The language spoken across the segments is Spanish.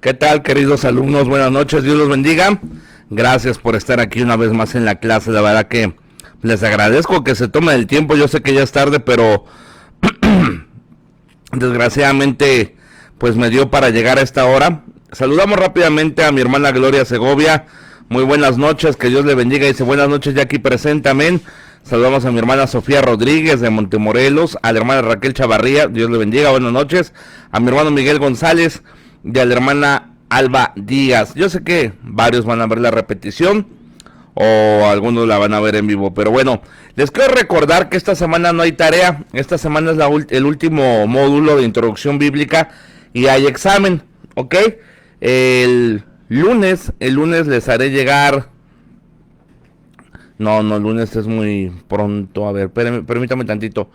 ¿Qué tal, queridos alumnos? Buenas noches, Dios los bendiga. Gracias por estar aquí una vez más en la clase. La verdad que les agradezco que se tomen el tiempo. Yo sé que ya es tarde, pero desgraciadamente pues me dio para llegar a esta hora. Saludamos rápidamente a mi hermana Gloria Segovia. Muy buenas noches, que Dios le bendiga. Dice buenas noches ya aquí presente, amén. Saludamos a mi hermana Sofía Rodríguez de Montemorelos, a la hermana Raquel Chavarría, Dios le bendiga, buenas noches. A mi hermano Miguel González y a la hermana Alba Díaz. Yo sé que varios van a ver la repetición o algunos la van a ver en vivo, pero bueno, les quiero recordar que esta semana no hay tarea. Esta semana es el último módulo de introducción bíblica y hay examen, ¿ok? El lunes les haré llegar... No, el lunes es muy pronto. A ver, permítame tantito.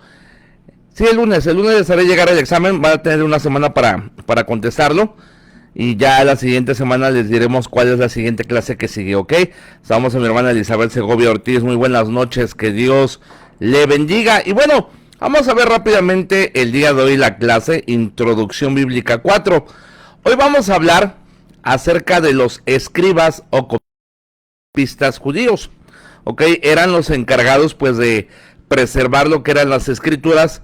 Sí, el lunes les haré llegar el examen. Van a tener una semana para contestarlo. Y ya la siguiente semana les diremos cuál es la siguiente clase que sigue, ¿ok? Estamos a mi hermana Elizabeth Segovia Ortiz. Muy buenas noches, que Dios le bendiga. Y bueno, vamos a ver rápidamente el día de hoy la clase Introducción Bíblica 4. Hoy vamos a hablar acerca de los escribas o copistas judíos. Ok, eran los encargados pues de preservar lo que eran las escrituras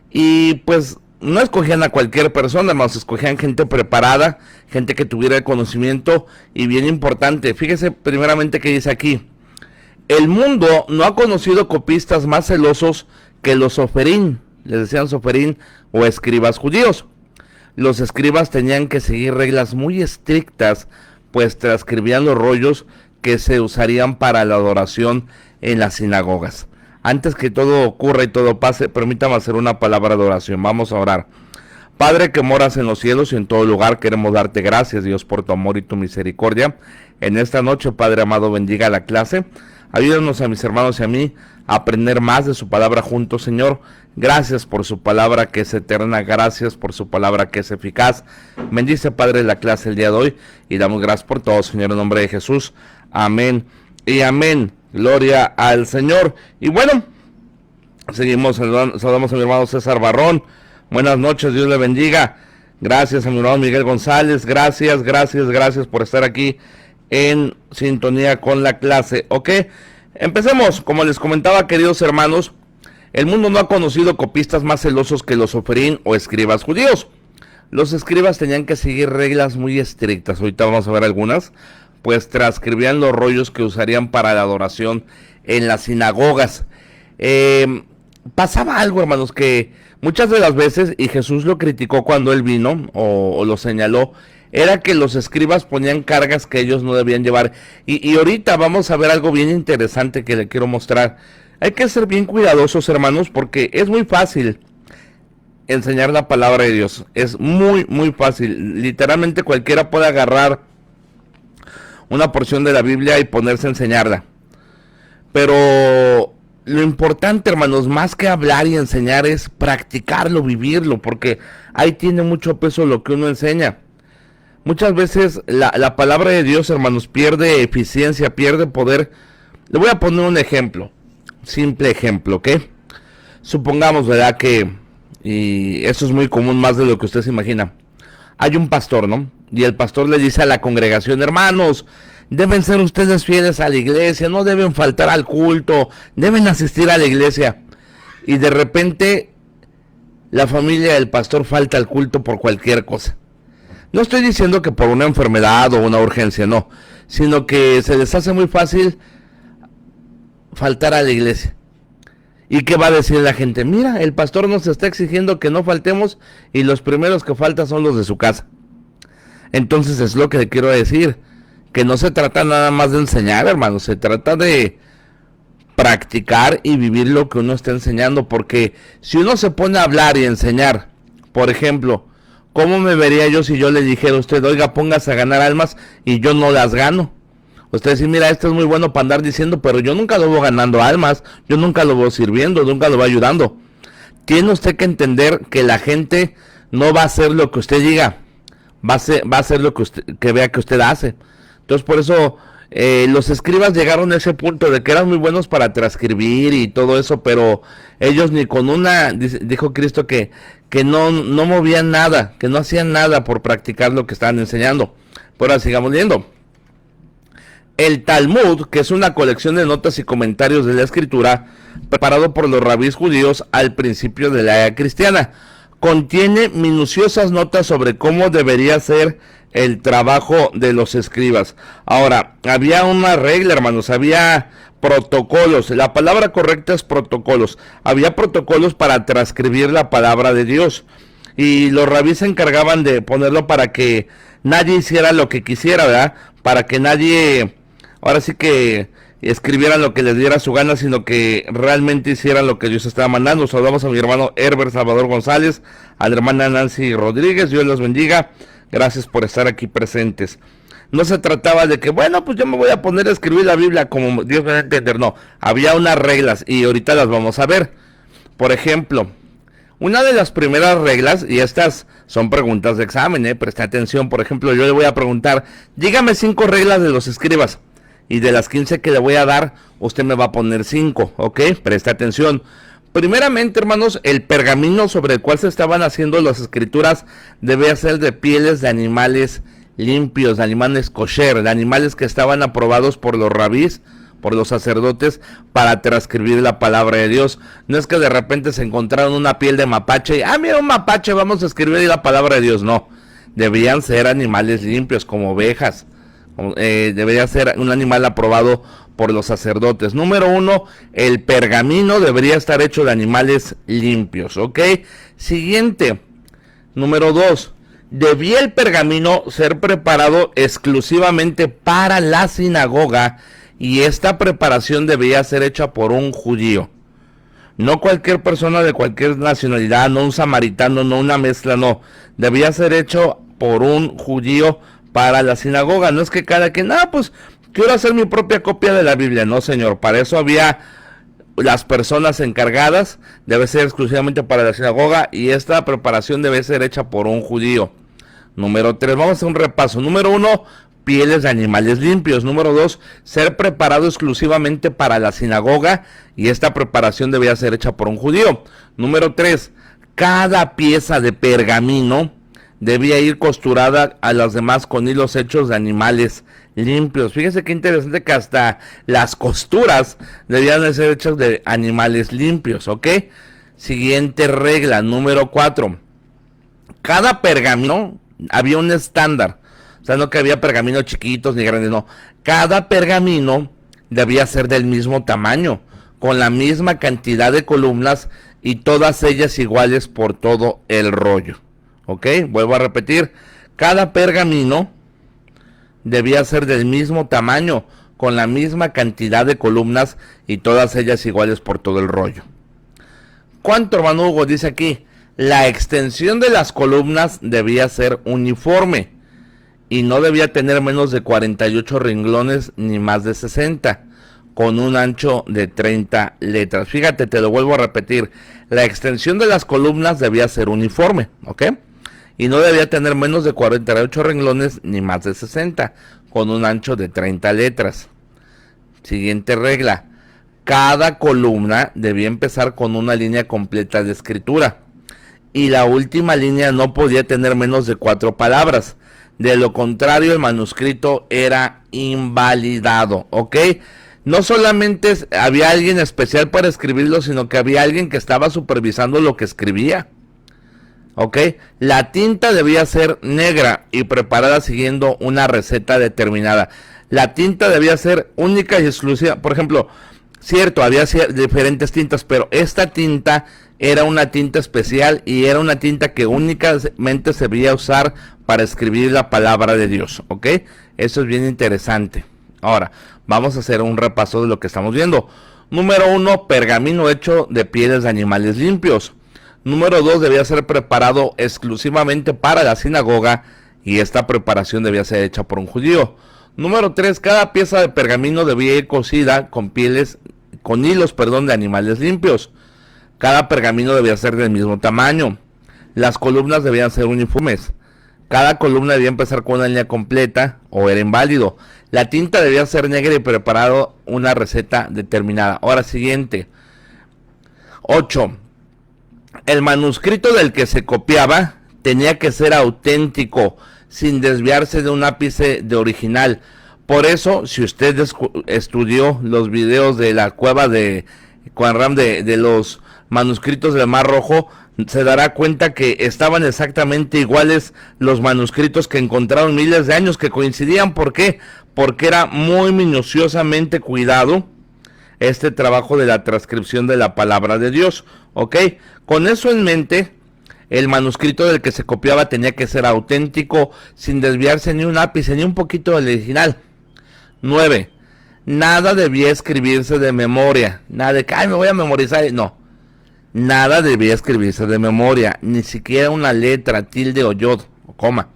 y pues no escogían a cualquier persona, más escogían gente preparada, gente que tuviera el conocimiento. Y bien importante, fíjese primeramente que dice aquí: el mundo no ha conocido copistas más celosos que los soferín, les decían soferín o escribas judíos. Los escribas tenían que seguir reglas muy estrictas, pues transcribían los rollos que se usarían para la adoración en las sinagogas. Antes que todo ocurra y todo pase, permítame hacer una palabra de oración. Vamos a orar. Padre que moras en los cielos y en todo lugar, queremos darte gracias, Dios, por tu amor y tu misericordia. En esta noche, Padre amado, bendiga la clase. Ayúdanos a mis hermanos y a mí a aprender más de su palabra juntos, Señor. Gracias por su palabra que es eterna, gracias por su palabra que es eficaz. Bendice, Padre, la clase el día de hoy y damos gracias por todo, Señor, en nombre de Jesús. Amén y amén. Gloria al Señor. Y bueno, seguimos, saludamos a mi hermano César Barrón. Buenas noches, Dios le bendiga. Gracias a mi hermano Miguel González. Gracias por estar aquí en sintonía con la clase. Ok, empecemos. Como les comentaba, queridos hermanos, el mundo no ha conocido copistas más celosos que los soferín o escribas judíos. Los escribas tenían que seguir reglas muy estrictas. Ahorita vamos a ver algunas. Pues transcribían los rollos que usarían para la adoración en las sinagogas. Pasaba algo, hermanos, que muchas de las veces, y Jesús lo criticó cuando él vino, o lo señaló, era que los escribas ponían cargas que ellos no debían llevar. Y ahorita vamos a ver algo bien interesante que le quiero mostrar. Hay que ser bien cuidadosos, hermanos, porque es muy fácil enseñar la palabra de Dios. Es muy fácil. Literalmente cualquiera puede agarrar una porción de la Biblia y ponerse a enseñarla. Pero lo importante, hermanos, más que hablar y enseñar, es practicarlo, vivirlo, porque ahí tiene mucho peso lo que uno enseña. Muchas veces la palabra de Dios, hermanos, pierde eficiencia, pierde poder. Le voy a poner un ejemplo, simple ejemplo, ¿ok? Supongamos, ¿verdad? Y eso es muy común, más de lo que usted se imagina. Hay un pastor, ¿no? Y el pastor le dice a la congregación: hermanos, deben ser ustedes fieles a la iglesia, no deben faltar al culto, deben asistir a la iglesia. Y de repente la familia del pastor falta al culto por cualquier cosa. No estoy diciendo que por una enfermedad o una urgencia, no, sino que se les hace muy fácil faltar a la iglesia. ¿Y qué va a decir la gente? Mira, el pastor nos está exigiendo que no faltemos y los primeros que faltan son los de su casa. Entonces es lo que le quiero decir, que no se trata nada más de enseñar, hermanos, se trata de practicar y vivir lo que uno está enseñando, porque si uno se pone a hablar y enseñar, por ejemplo, ¿cómo me vería yo si yo le dijera a usted: oiga, póngase a ganar almas, y yo no las gano? Usted dice: mira, esto es muy bueno para andar diciendo, pero yo nunca lo veo ganando almas, yo nunca lo veo sirviendo, nunca lo veo ayudando. Tiene usted que entender que la gente no va a hacer lo que usted diga, va a hacer lo que vea que usted hace. Entonces, por eso los escribas llegaron a ese punto de que eran muy buenos para transcribir y todo eso, pero ellos ni con una, dijo Cristo que no movían nada, que no hacían nada por practicar lo que estaban enseñando. Pero ahora sigamos leyendo. El Talmud, que es una colección de notas y comentarios de la escritura, preparado por los rabíes judíos al principio de la era cristiana, contiene minuciosas notas sobre cómo debería ser el trabajo de los escribas. Ahora, había una regla, hermanos, había protocolos. La palabra correcta es protocolos. Había protocolos para transcribir la palabra de Dios. Y los rabíes se encargaban de ponerlo para que nadie hiciera lo que quisiera, ¿verdad? Para que nadie, ahora sí que escribieran lo que les diera su gana, sino que realmente hicieran lo que Dios estaba mandando. Saludamos a mi hermano Herbert Salvador González, a la hermana Nancy Rodríguez, Dios los bendiga, gracias por estar aquí presentes. No se trataba de que, bueno, pues yo me voy a poner a escribir la Biblia como Dios me va a entender, no, había unas reglas y ahorita las vamos a ver. Por ejemplo, una de las primeras reglas, y estas son preguntas de examen, presta atención. Por ejemplo, yo le voy a preguntar, dígame 5 reglas de los escribas, y de las 15 que le voy a dar, usted me va a poner 5, ¿ok? Presta atención. Primeramente, hermanos, el pergamino sobre el cual se estaban haciendo las escrituras debe ser de pieles de animales limpios, de animales kosher, de animales que estaban aprobados por los rabís, por los sacerdotes, para transcribir la palabra de Dios. No es que de repente se encontraron una piel de mapache y, mira un mapache, vamos a escribir la palabra de Dios. No, debían ser animales limpios, como ovejas. Debería ser un animal aprobado por los sacerdotes. Número 1, el pergamino debería estar hecho de animales limpios, ¿ok? Siguiente, número 2, debía el pergamino ser preparado exclusivamente para la sinagoga, y esta preparación debía ser hecha por un judío. No cualquier persona de cualquier nacionalidad, no un samaritano, no una mezcla, no. Debía ser hecho por un judío para la sinagoga. No es que cada quien, pues quiero hacer mi propia copia de la Biblia. No, señor, para eso había las personas encargadas. Debe ser exclusivamente para la sinagoga, y esta preparación debe ser hecha por un judío. Número 3, vamos a hacer un repaso. Número 1, pieles de animales limpios. Número 2, ser preparado exclusivamente para la sinagoga, y esta preparación debía ser hecha por un judío. Número 3, cada pieza de pergamino debía ir costurada a las demás con hilos hechos de animales limpios. Fíjense qué interesante que hasta las costuras debían de ser hechas de animales limpios, ¿ok? Siguiente regla, número 4. Cada pergamino, había un estándar. O sea, no que había pergaminos chiquitos ni grandes, no. Cada pergamino debía ser del mismo tamaño, con la misma cantidad de columnas, y todas ellas iguales por todo el rollo. ¿Ok? Vuelvo a repetir, cada pergamino debía ser del mismo tamaño, con la misma cantidad de columnas, y todas ellas iguales por todo el rollo. ¿Cuánto, hermano Hugo? Dice aquí, la extensión de las columnas debía ser uniforme, y no debía tener menos de 48 renglones ni más de 60, con un ancho de 30 letras. Fíjate, te lo vuelvo a repetir, la extensión de las columnas debía ser uniforme, ¿ok? Y no debía tener menos de 48 renglones ni más de 60, con un ancho de 30 letras. Siguiente regla, cada columna debía empezar con una línea completa de escritura, y la última línea no podía tener menos de 4 palabras. De lo contrario, el manuscrito era invalidado, ¿ok? No solamente había alguien especial para escribirlo, sino que había alguien que estaba supervisando lo que escribía. ¿Ok? La tinta debía ser negra y preparada siguiendo una receta determinada. La tinta debía ser única y exclusiva. Por ejemplo, cierto, había diferentes tintas, pero esta tinta era una tinta especial, y era una tinta que únicamente se debía usar para escribir la palabra de Dios. ¿Ok? Eso es bien interesante. Ahora, vamos a hacer un repaso de lo que estamos viendo. Número 1, pergamino hecho de pieles de animales limpios. Número 2, debía ser preparado exclusivamente para la sinagoga, y esta preparación debía ser hecha por un judío. Número 3, cada pieza de pergamino debía ir cosida con hilos, de animales limpios. Cada pergamino debía ser del mismo tamaño. Las columnas debían ser uniformes. Cada columna debía empezar con una línea completa o era inválido. La tinta debía ser negra y preparado una receta determinada. Ahora siguiente. 8. El manuscrito del que se copiaba tenía que ser auténtico, sin desviarse de un ápice de original. Por eso, si usted estudió los videos de la cueva de Qumran de los manuscritos del Mar Rojo, se dará cuenta que estaban exactamente iguales los manuscritos que encontraron miles de años, que coincidían. ¿Por qué? Porque era muy minuciosamente cuidado este trabajo de la transcripción de la palabra de Dios, ¿ok? Con eso en mente, el manuscrito del que se copiaba tenía que ser auténtico, sin desviarse ni un ápice, ni un poquito del original. 9. Nada debía escribirse de memoria, nada de que, ay, me voy a memorizar, no. Nada debía escribirse de memoria, ni siquiera una letra, tilde o yod, o coma.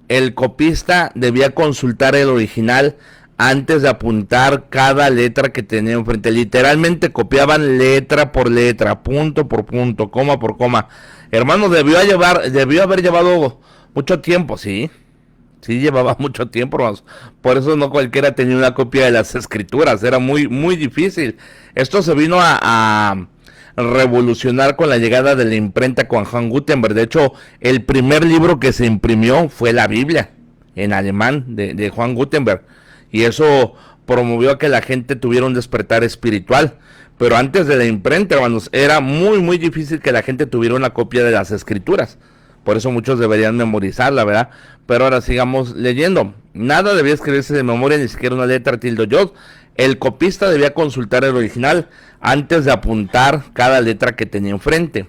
El copista debía consultar el original antes de apuntar cada letra que tenía enfrente. Literalmente copiaban letra por letra, punto por punto, coma por coma. Hermano, debió haber llevado mucho tiempo, sí. Sí, llevaba mucho tiempo, hermanos. Por eso no cualquiera tenía una copia de las escrituras. Era muy, muy difícil. Esto se vino a revolucionar con la llegada de la imprenta con Juan Gutenberg. De hecho, el primer libro que se imprimió fue la Biblia, en alemán, de Juan Gutenberg. Y eso promovió a que la gente tuviera un despertar espiritual. Pero antes de la imprenta, hermanos, era muy, muy difícil que la gente tuviera una copia de las escrituras. Por eso muchos deberían memorizarla, ¿verdad? Pero ahora sigamos leyendo. Nada debía escribirse de memoria, ni siquiera una letra, tilde o yod. El copista debía consultar el original antes de apuntar cada letra que tenía enfrente.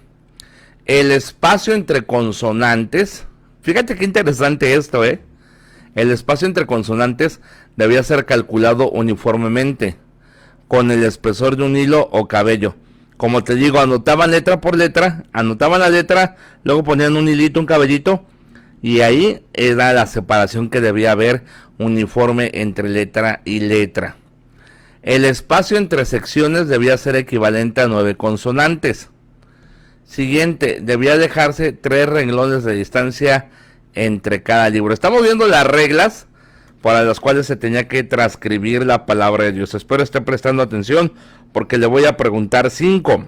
El espacio entre consonantes, fíjate qué interesante esto, ¿eh? El espacio entre consonantes debía ser calculado uniformemente, con el espesor de un hilo o cabello. Como te digo, anotaban letra por letra, anotaban la letra, luego ponían un hilito, un cabellito, y ahí era la separación que debía haber uniforme entre letra y letra. El espacio entre secciones debía ser equivalente a 9 consonantes. Siguiente, debía dejarse 3 renglones de distancia entre cada libro. Estamos viendo las reglas para las cuales se tenía que transcribir la palabra de Dios. Espero esté prestando atención porque le voy a preguntar 5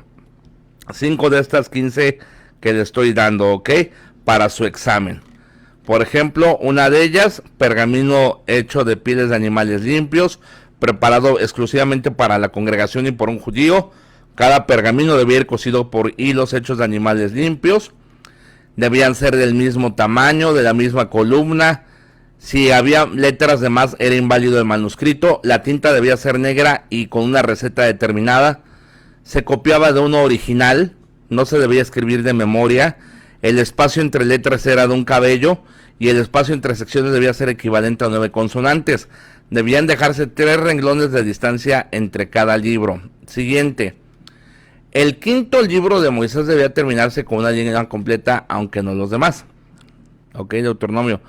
de estas 15 que le estoy dando, ¿ok? Para su examen. Por ejemplo, una de ellas, pergamino hecho de pieles de animales limpios, preparado exclusivamente para la congregación y por un judío. Cada pergamino debía ir cosido por hilos hechos de animales limpios. Debían ser del mismo tamaño, de la misma columna. Si había letras de más, era inválido el manuscrito. La tinta debía ser negra y con una receta determinada. Se copiaba de uno original, no se debía escribir de memoria. El espacio entre letras era de un cabello y el espacio entre secciones debía ser equivalente a 9 consonantes. Debían dejarse 3 renglones de distancia entre cada libro. Siguiente. El quinto libro de Moisés debía terminarse con una línea completa, aunque no los demás. Ok, Deuteronomio.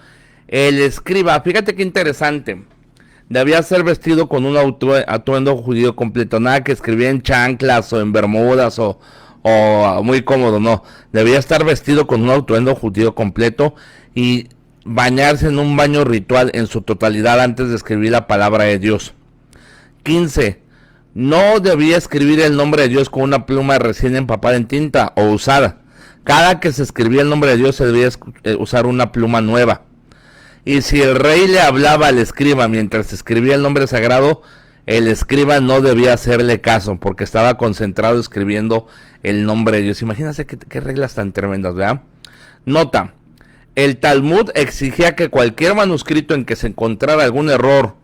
El escriba, fíjate qué interesante. Debía ser vestido con un atuendo judío completo. Nada que escribía en chanclas o en bermudas o muy cómodo, no. Debía estar vestido con un atuendo judío completo y bañarse en un baño ritual en su totalidad antes de escribir la palabra de Dios. 15. No debía escribir el nombre de Dios con una pluma recién empapada en tinta o usada. Cada que se escribía el nombre de Dios se debía usar una pluma nueva. Y si el rey le hablaba al escriba mientras escribía el nombre sagrado, el escriba no debía hacerle caso porque estaba concentrado escribiendo el nombre de Dios. Imagínense qué reglas tan tremendas, ¿verdad? Nota. El Talmud exigía que cualquier manuscrito en que se encontrara algún error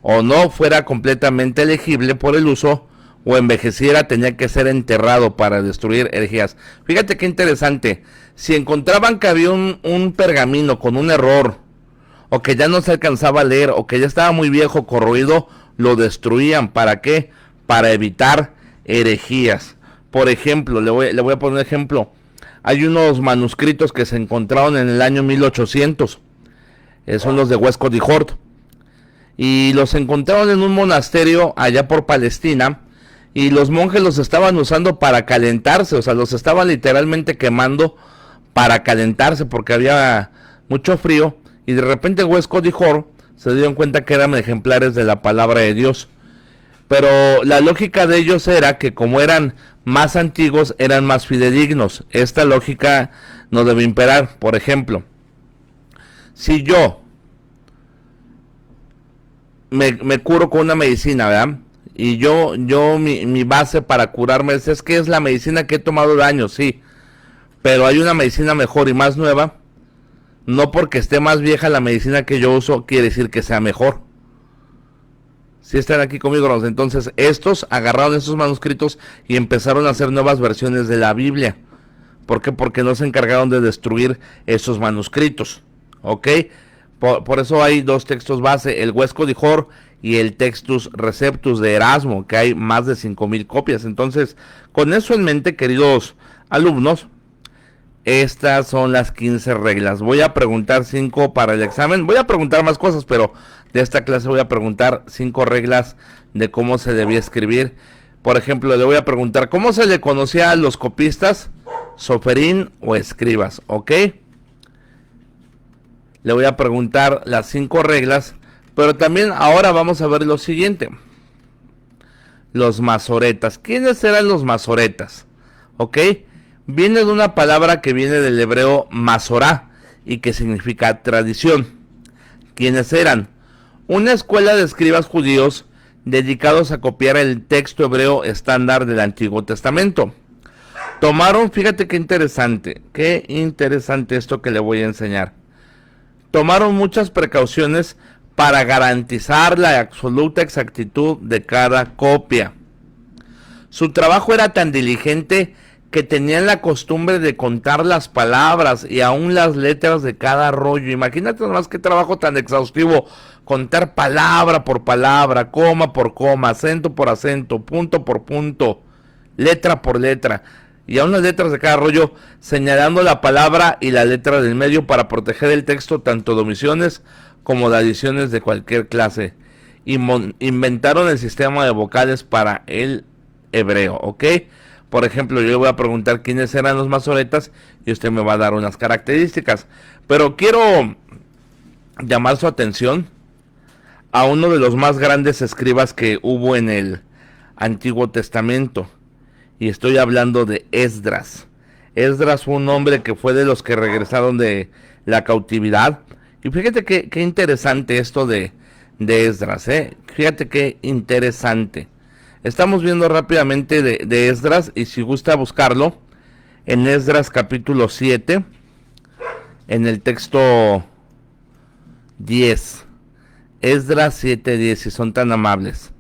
o no fuera completamente legible por el uso o envejeciera, tenía que ser enterrado para destruir herejías. Fíjate qué interesante. Si encontraban que había un pergamino con un error, o que ya no se alcanzaba a leer, o que ya estaba muy viejo, corroído, lo destruían. ¿Para qué? Para evitar herejías. Por ejemplo, le voy a poner un ejemplo. Hay unos manuscritos que se encontraron en el año 1800. Son los de Westcott y Hort. Y los encontraron en un monasterio allá por Palestina. Y los monjes los estaban usando para calentarse. O sea, los estaban literalmente quemando para calentarse porque había mucho frío, y de repente Westcott y Hort se dieron cuenta que eran ejemplares de la palabra de Dios. Pero la lógica de ellos era que como eran más antiguos, eran más fidedignos. Esta lógica no debe imperar. Por ejemplo, si yo me curo con una medicina, ¿verdad? Y mi base para curarme es que es la medicina que he tomado de años, sí. Pero hay una medicina mejor y más nueva. No porque esté más vieja la medicina que yo uso, quiere decir que sea mejor. Si están aquí conmigo, entonces estos agarraron esos manuscritos y empezaron a hacer nuevas versiones de la Biblia. ¿Por qué? Porque no se encargaron de destruir esos manuscritos. ¿Ok? Por eso hay dos textos base, el Westcott y Hort y el Textus Receptus de Erasmo, que hay más de 5,000 copias. Entonces, con eso en mente, queridos alumnos, estas son las 15 reglas. Voy a preguntar 5 para el examen. Voy a preguntar más cosas, pero de esta clase voy a preguntar 5 reglas de cómo se debía escribir. Por ejemplo, le voy a preguntar cómo se le conocía a los copistas, soferín o escribas, ¿ok? Le voy a preguntar las 5 reglas, pero también ahora vamos a ver lo siguiente. Los masoretas. ¿Quiénes eran los masoretas? ¿Ok? Viene de una palabra que viene del hebreo masorá y que significa tradición. ¿Quiénes eran? Una escuela de escribas judíos dedicados a copiar el texto hebreo estándar del Antiguo Testamento. Tomaron, fíjate qué interesante esto que le voy a enseñar. Tomaron muchas precauciones para garantizar la absoluta exactitud de cada copia. Su trabajo era tan diligente que tenían la costumbre de contar las palabras y aún las letras de cada rollo. Imagínate nomás qué trabajo tan exhaustivo, contar palabra por palabra, coma por coma, acento por acento, punto por punto, letra por letra, y aún las letras de cada rollo, señalando la palabra y la letra del medio para proteger el texto tanto de omisiones como de adiciones de cualquier clase. Inventaron el sistema de vocales para el hebreo, ¿ok? Por ejemplo, yo le voy a preguntar quiénes eran los masoretas y usted me va a dar unas características. Pero quiero llamar su atención a uno de los más grandes escribas que hubo en el Antiguo Testamento. Y estoy hablando de Esdras. Esdras fue un hombre que fue de los que regresaron de la cautividad. Y fíjate qué interesante esto de Esdras, ¿eh? Fíjate qué interesante. Estamos viendo rápidamente de Esdras, y si gusta buscarlo, en Esdras capítulo 7, en el texto 10. Esdras 7:10, si son tan amables.